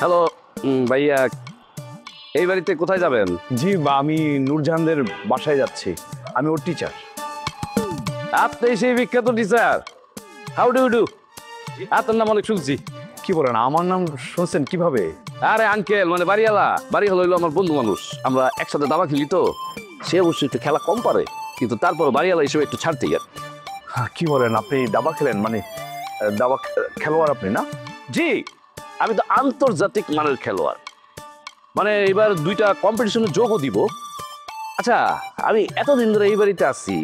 Hello ভাইয়া, এই বাড়িতে কোথায় যাবেন? জি আমি নূরজাহানদের বাসায় যাচ্ছি। আমি ওর টিচার। আপনি সেই বিখ্যাত টিচার, হাউ ডু ডু? আপনার নাম অনেক শুনছি। কি বলেন, আমার নাম শুনছেন কিভাবে? আরে আঙ্কেল মানে বাড়িওয়ালা, বাড়ি হলো আমার বন্ধু মানুষ, আমরা একসাথে দাবা খেলি তো। সে অবশ্যই একটু খেলা কম পারে, কিন্তু তারপর বাড়িওয়ালা হিসেবে একটু ছাড়তেই আর। কি বলেন, আপনি দাবা খেলেন? মানে দাবা খেলোয়াড় আপনি না? জি, আমি তো আন্তর্জাতিক মানের খেলোয়াড়, মানে এবার 2টা কম্পিটিশনে যোগও দিব। আচ্ছা, আমি এতদিন ধরে এই বাড়িতে আছি,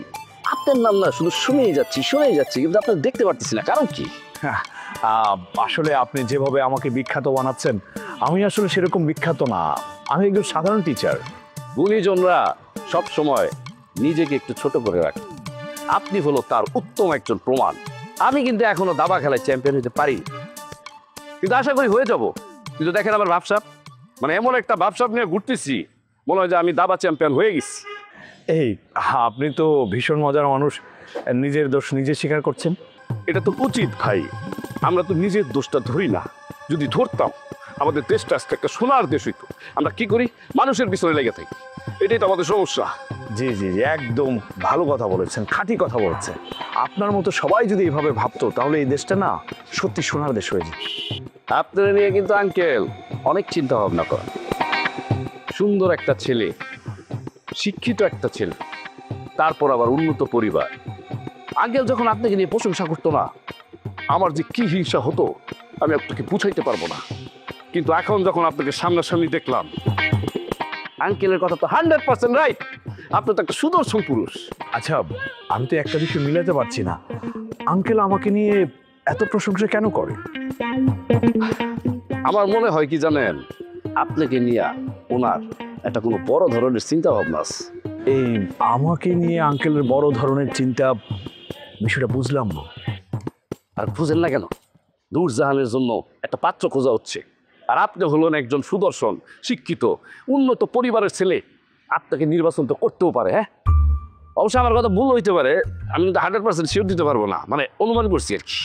আপনার নাম না শুধু শুনেই যাচ্ছি, কিন্তু আপনার দেখতে পারতেছি না, কারণ কি? আসলে আপনি যেভাবে আমাকে বিখ্যাত বানাচ্ছেন, আমি আসলে সেরকম বিখ্যাত না। আমি একজন সাধারণ টিচার। গুণীজনরা সব সময় নিজেকে একটু ছোট করে রাখে, আপনি হলো তার উত্তম একজন প্রমাণ। আমি কিন্তু এখনো দাবা খেলায় চ্যাম্পিয়ন হতে পারি, কিন্তু আশা করি হয়ে যাব। কিন্তু দেখেন আমার ভাবসাব, মানে এমন একটা ভাবসাব নিয়ে ঘুরতেছি, মনে হয় যে আমি দাবা চ্যাম্পিয়ন হয়ে গেছি। এই আপনি তো ভীষণ মজার মানুষ, নিজের দোষ নিজে স্বীকার করছেন। এটা তো উচিত ভাই, আমরা তো নিজের দোষটা ধরি না। যদি ধরতাম, আমাদের দেশটা আজকে একটা সোনার দেশ হইতো। আমরা কি করি? মানুষের পিছনে লেগে থাকি, এটাই তো আমাদের সমস্যা। জি জি জি, একদম ভালো কথা বলেছেন, খাঁটি কথা বলেছেন। আপনার মতো সবাই যদি এইভাবে ভাবতো, তাহলে এই দেশটা না সত্যি সোনার দেশ হয়ে যেত। আপনারা নিয়ে কিন্তু আঙ্কেল অনেক চিন্তা ভাবনা করেন। সুন্দর একটা ছেলে, শিক্ষিত একটা ছেলে, তারপর আবার উন্নত পরিবার। আঙ্কেল যখন আপনাকে নিয়ে প্রশংসা করতো না, আমার যে কি হিংসা হতো আমি আপনাকে বুঝাইতে পারবো না। কিন্তু এখন যখন আপনাকে সামনাসামনি দেখলাম, আঙ্কেলের কথা তো 100% রাইট। আপনি তো একটা সুদর্শন পুরুষ। আচ্ছা, আমি তো একটা বিষয় মিলাতে পারছি না, আঙ্কেল আমাকে নিয়ে এত প্রশংসা কেন করে? আমার মনে হয় কি জানেন, আপনাকে নিয়ে ওনার একটা কোনো বড় ধরনের চিন্তা ভাবনা আছে। এই আমাকে নিয়ে আঙ্কেলের বড় ধরনের চিন্তা, বিষয়টা বুঝলাম না। আর বুঝেন না কেন? নূরজাহানের জন্য একটা পাত্র খোঁজা হচ্ছে, আর আপনি হলেন একজন সুদর্শন, শিক্ষিত, উন্নত পরিবারের ছেলে। আপনাকে নির্বাচন তো করতেও পারে। হ্যাঁ, অবশ্য আমার কথা ভুল হইতে পারে, আমি কিন্তু 100% শিওর দিতে পারবো না, মানে অনুমান করছি আর কি।